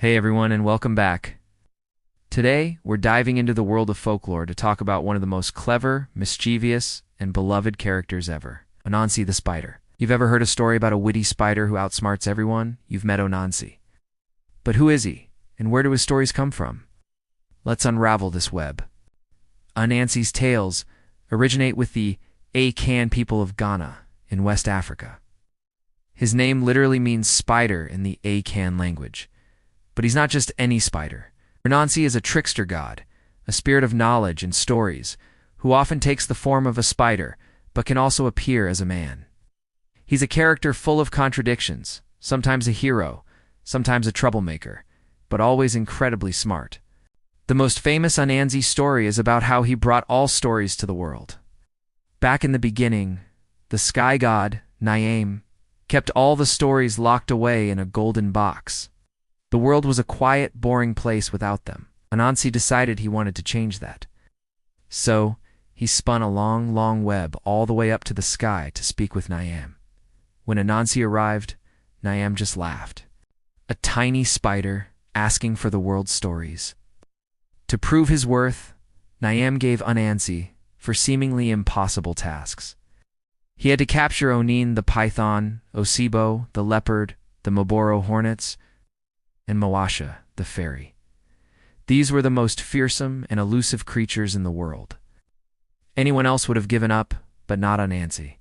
Hey everyone, and welcome back. Today, we're diving into the world of folklore to talk about one of the most clever, mischievous, and beloved characters ever, Anansi the spider. You've ever heard a story about a witty spider who outsmarts everyone? You've met Anansi. But who is he, and where do his stories come from? Let's unravel this web. Anansi's tales originate with the Akan people of Ghana in West Africa. His name literally means spider in the Akan language. But he's not just any spider. Anansi is a trickster god, a spirit of knowledge and stories, who often takes the form of a spider, but can also appear as a man. He's a character full of contradictions, sometimes a hero, sometimes a troublemaker, but always incredibly smart. The most famous Anansi story is about how he brought all stories to the world. Back in the beginning, the sky god, Nyame, kept all the stories locked away in a golden box. The world was a quiet, boring place without them. Anansi decided he wanted to change that. So, he spun a long, long web all the way up to the sky to speak with Nyame. When Anansi arrived, Nyame just laughed. A tiny spider asking for the world's stories. To prove his worth, Nyame gave Anansi for seemingly impossible tasks. He had to capture Onin the python, Osibo the leopard, the Moboro hornets, and Mawasha, the fairy. These were the most fearsome and elusive creatures in the world. Anyone else would have given up, but not Anansi.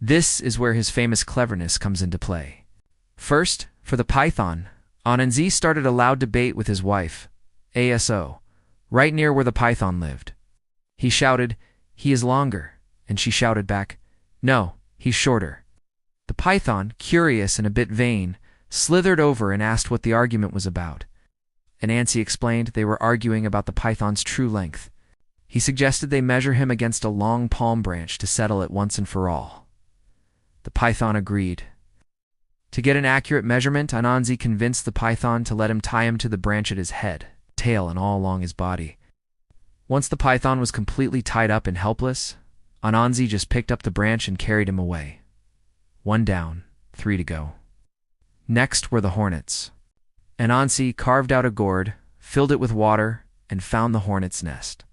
This is where his famous cleverness comes into play. First, for the python, Anansi started a loud debate with his wife, Aso, right near where the python lived. He shouted, "He is longer," and she shouted back, "No, he's shorter." The python, curious and a bit vain, slithered over and asked what the argument was about. Anansi explained they were arguing about the python's true length. He suggested they measure him against a long palm branch to settle it once and for all. The python agreed. To get an accurate measurement, Anansi convinced the python to let him tie him to the branch at his head, tail, and all along his body. Once the python was completely tied up and helpless, Anansi just picked up the branch and carried him away. 1 down, 3 to go. Next were the hornets. Anansi carved out a gourd, filled it with water, and found the hornet's nest.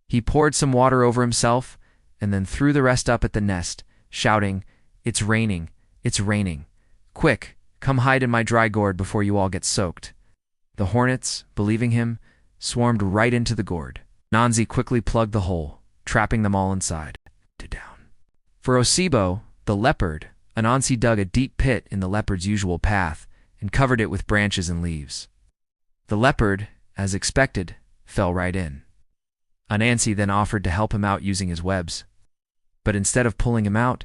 He poured some water over himself, and then threw the rest up at the nest, shouting, "It's raining, it's raining. Quick, come hide in my dry gourd before you all get soaked." The hornets, believing him, swarmed right into the gourd. Anansi quickly plugged the hole, trapping them all inside. Down. For Osibo, the leopard, Anansi dug a deep pit in the leopard's usual path and covered it with branches and leaves. The leopard, as expected, fell right in. Anansi then offered to help him out using his webs. But instead of pulling him out,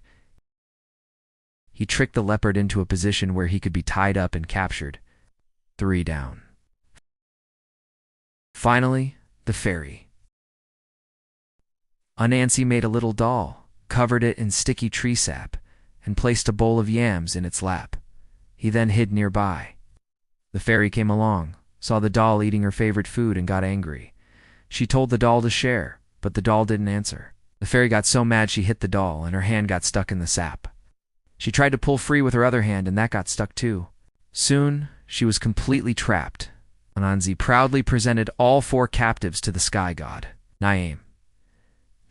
he tricked the leopard into a position where he could be tied up and captured. 3 down. Finally, the fairy. Anansi made a little doll, covered it in sticky tree sap, and placed a bowl of yams in its lap. He then hid nearby. The fairy came along, saw the doll eating her favorite food, and got angry. She told the doll to share, but the doll didn't answer. The fairy got so mad she hit the doll, and her hand got stuck in the sap. She tried to pull free with her other hand, and that got stuck too. Soon, she was completely trapped. Anansi proudly presented all 4 captives to the sky god, Nyame.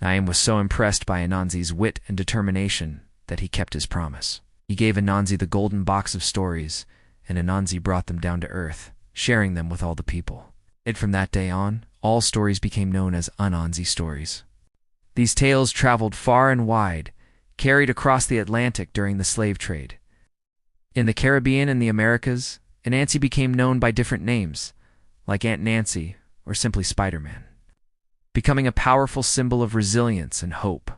Nyame was so impressed by Anansi's wit and determination that he kept his promise. He gave Anansi the golden box of stories, and Anansi brought them down to earth, sharing them with all the people. And from that day on, all stories became known as Anansi stories. These tales traveled far and wide, carried across the Atlantic during the slave trade. In the Caribbean and the Americas, Anansi became known by different names, like Aunt Nancy or simply Spider-Man, becoming a powerful symbol of resilience and hope,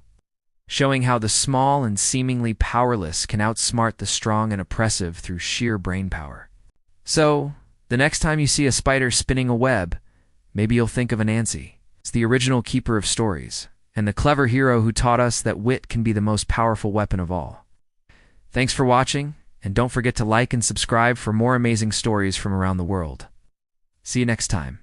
showing how the small and seemingly powerless can outsmart the strong and oppressive through sheer brain power. So, the next time you see a spider spinning a web, maybe you'll think of Anansi. It's the original keeper of stories, and the clever hero who taught us that wit can be the most powerful weapon of all. Thanks for watching, and don't forget to like and subscribe for more amazing stories from around the world. See you next time.